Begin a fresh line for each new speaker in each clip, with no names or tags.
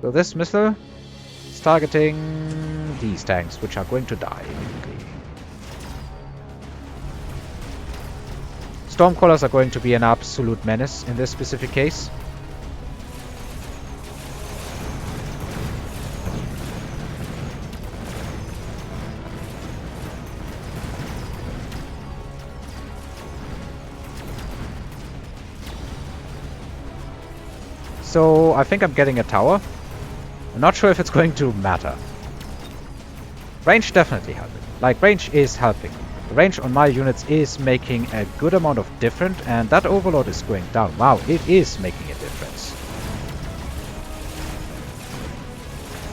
So this missile is targeting these tanks, which are going to die immediately. Stormcrawlers are going to be an absolute menace in this specific case. So I think I'm getting a tower. I'm not sure if it's going to matter. Range definitely helping. Like, range is helping. The range on my units is making a good amount of difference, and that overload is going down. Wow, it is making a difference.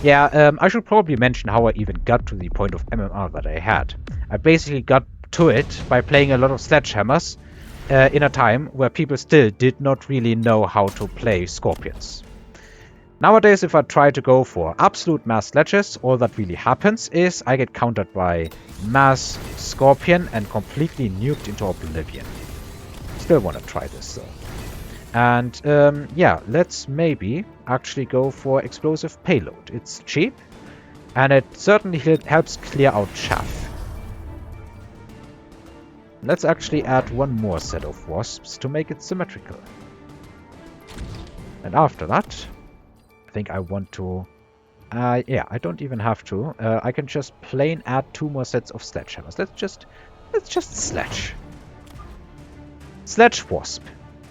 Yeah, I should probably mention how I even got to the point of MMR that I had. I basically got to it by playing a lot of sledgehammers in a time where people still did not really know how to play Scorpions. Nowadays, if I try to go for absolute mass sledges, all that really happens is I get countered by mass Scorpion and completely nuked into oblivion. Still want to try this though. And yeah, let's maybe actually go for explosive payload. It's cheap and it certainly helps clear out chaff. Let's actually add one more set of wasps to make it symmetrical. And after that, I think I want to... yeah, I don't even have to. I can just plain add 2 more sets of sledgehammers. Let's just sledge. Sledge Wasp.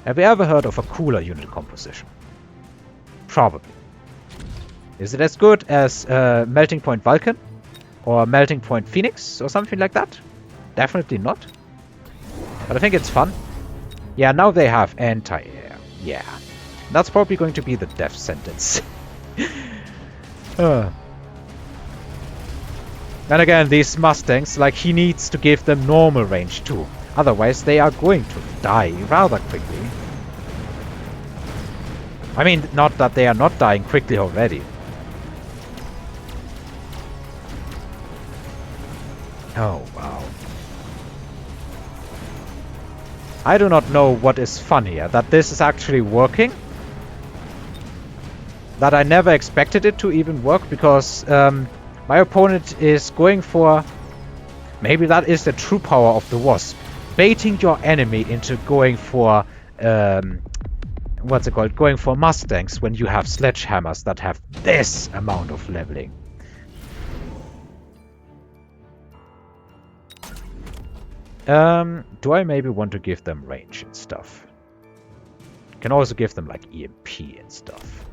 Have you ever heard of a cooler unit composition? Probably. Is it as good as Melting Point Vulcan? Or Melting Point Phoenix? Or something like that? Definitely not. But I think it's fun. Yeah, now they have anti-air. Yeah. That's probably going to be the death sentence. And again, these Mustangs, like, he needs to give them normal range too. Otherwise, they are going to die rather quickly. I mean, not that they are not dying quickly already. Oh, wow. I do not know what is funnier, that this is actually working, that I never expected it to even work, because my opponent is going for... Maybe that is the true power of the Wasp. Baiting your enemy into going for... what's it called? Going for Mustangs when you have sledgehammers that have this amount of leveling. Do I maybe want to give them range and stuff? Can also give them like EMP and stuff.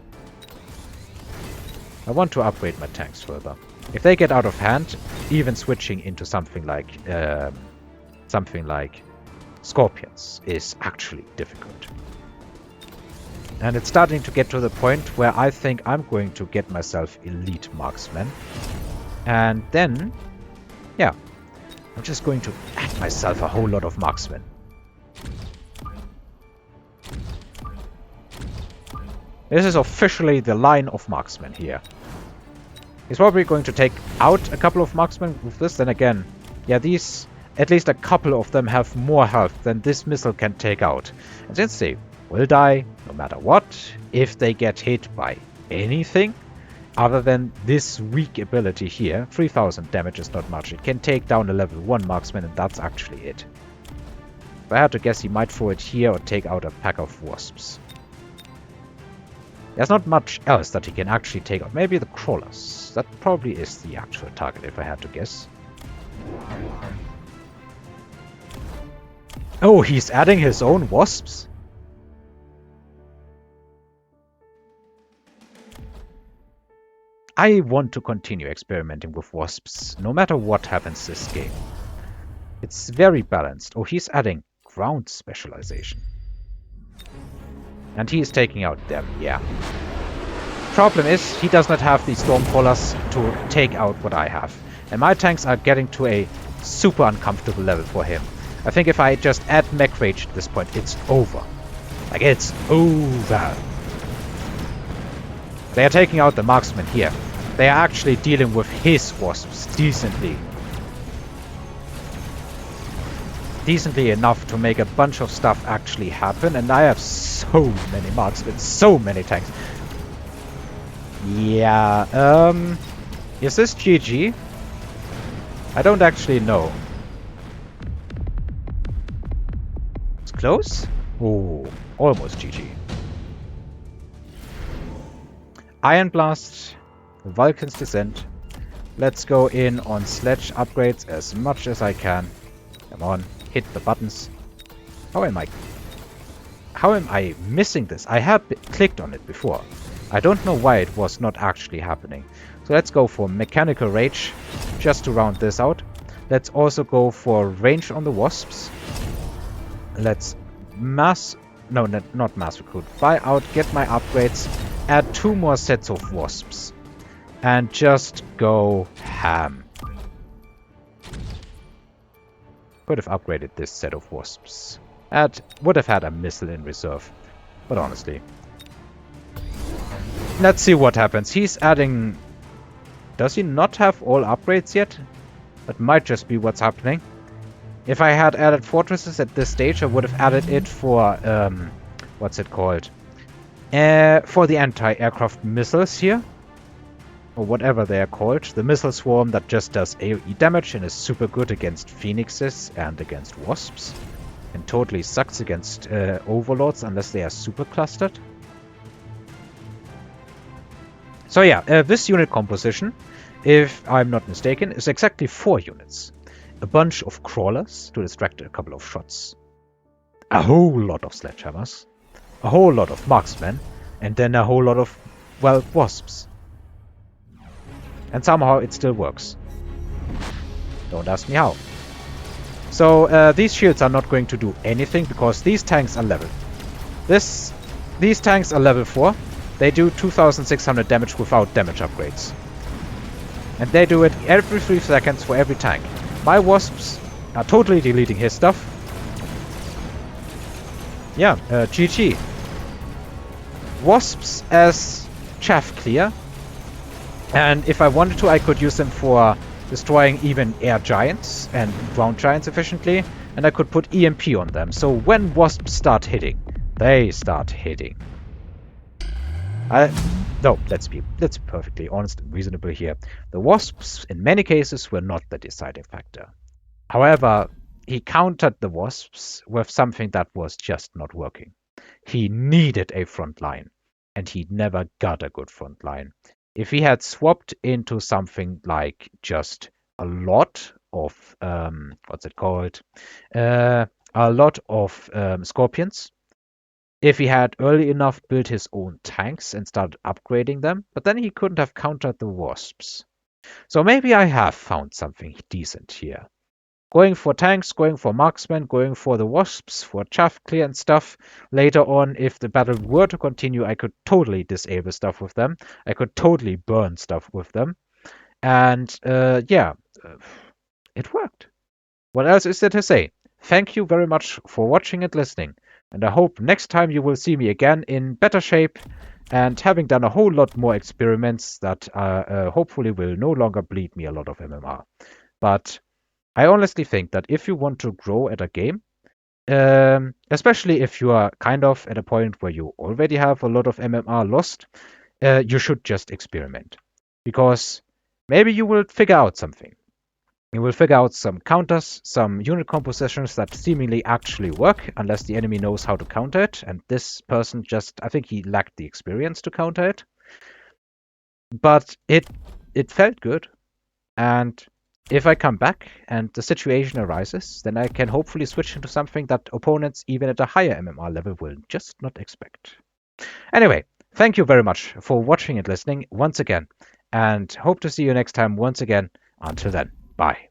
I want to upgrade my tanks further. If they get out of hand, even switching into something like Scorpions is actually difficult. And it's starting to get to the point where I think I'm going to get myself elite marksmen. And then, yeah, I'm just going to add myself a whole lot of marksmen. This is officially the line of marksmen here. He's probably going to take out a couple of marksmen with this. Then again, yeah, these, at least a couple of them have more health than this missile can take out. And since they will die, no matter what, if they get hit by anything other than this weak ability here, 3000 damage is not much. It can take down a level 1 marksman, and that's actually it. If I had to guess, he might throw it here or take out a pack of wasps. There's not much else that he can actually take out. Maybe the crawlers. That probably is the actual target, if I had to guess. Oh, he's adding his own wasps? I want to continue experimenting with wasps, no matter what happens this game. It's very balanced. Oh, he's adding ground specialization. And he is taking out them, yeah. Problem is, he does not have the Stormcrawlers to take out what I have. And my tanks are getting to a super uncomfortable level for him. I think if I just add mech rage at this point, it's over. Like, it's over. They are taking out the marksman here. They are actually dealing with his wasps decently. Decently enough to make a bunch of stuff actually happen, and I have so many marksmen, so many tanks. Yeah, is this GG? I don't actually know. It's close? Oh, almost GG. Iron Blast, Vulcan's Descent. Let's go in on sledge upgrades as much as I can. Come on, hit the buttons. How am I missing this? I have clicked on it before. I don't know why it was not actually happening. So let's go for Mechanical Rage, just to round this out. Let's also go for range on the Wasps. Let's not mass recruit. Buy out, get my upgrades, add 2 more sets of Wasps. And just go ham. Could have upgraded this set of Wasps. Would have had a missile in reserve. But honestly. Let's see what happens. He's adding... Does he not have all upgrades yet? That might just be what's happening. If I had added fortresses at this stage, I would have added it for... what's it called? For the anti-aircraft missiles here. Or whatever they are called. The missile swarm that just does AoE damage and is super good against phoenixes and against wasps. And totally sucks against overlords unless they are super clustered. So yeah, this unit composition, if I'm not mistaken, is exactly 4 units. A bunch of crawlers to distract a couple of shots. A whole lot of sledgehammers. A whole lot of marksmen. And then a whole lot of, well, wasps. And somehow it still works. Don't ask me how. So these shields are not going to do anything because these tanks are level. These tanks are level 4. They do 2600 damage without damage upgrades. And they do it every 3 seconds for every tank. My wasps are totally deleting his stuff. Yeah, GG. Wasps as chaff clear. And if I wanted to, I could use them for destroying even air giants and ground giants efficiently. And I could put EMP on them. So when wasps start hitting, they start hitting. No, let's be perfectly honest and reasonable here. The wasps, in many cases, were not the deciding factor. However, he countered the wasps with something that was just not working. He needed a front line, and he never got a good front line. If he had swapped into something like just a lot of, what's it called? A lot of scorpions. If he had early enough built his own tanks and started upgrading them, but then he couldn't have countered the wasps. So maybe I have found something decent here. Going for tanks, going for marksmen, going for the wasps, for chaff clear and stuff. Later on, if the battle were to continue, I could totally disable stuff with them. I could totally burn stuff with them. And yeah, it worked. What else is there to say? Thank you very much for watching and listening. And I hope next time you will see me again in better shape and having done a whole lot more experiments that hopefully will no longer bleed me a lot of MMR. But I honestly think that if you want to grow at a game, especially if you are kind of at a point where you already have a lot of MMR lost, you should just experiment. Because maybe you will figure out something. You will figure out some counters, some unit compositions that seemingly actually work, unless the enemy knows how to counter it. And this person just, I think he lacked the experience to counter it. But it felt good. And if I come back and the situation arises, then I can hopefully switch into something that opponents, even at a higher MMR level, will just not expect. Anyway, thank you very much for watching and listening once again. And hope to see you next time once again. Until then, bye.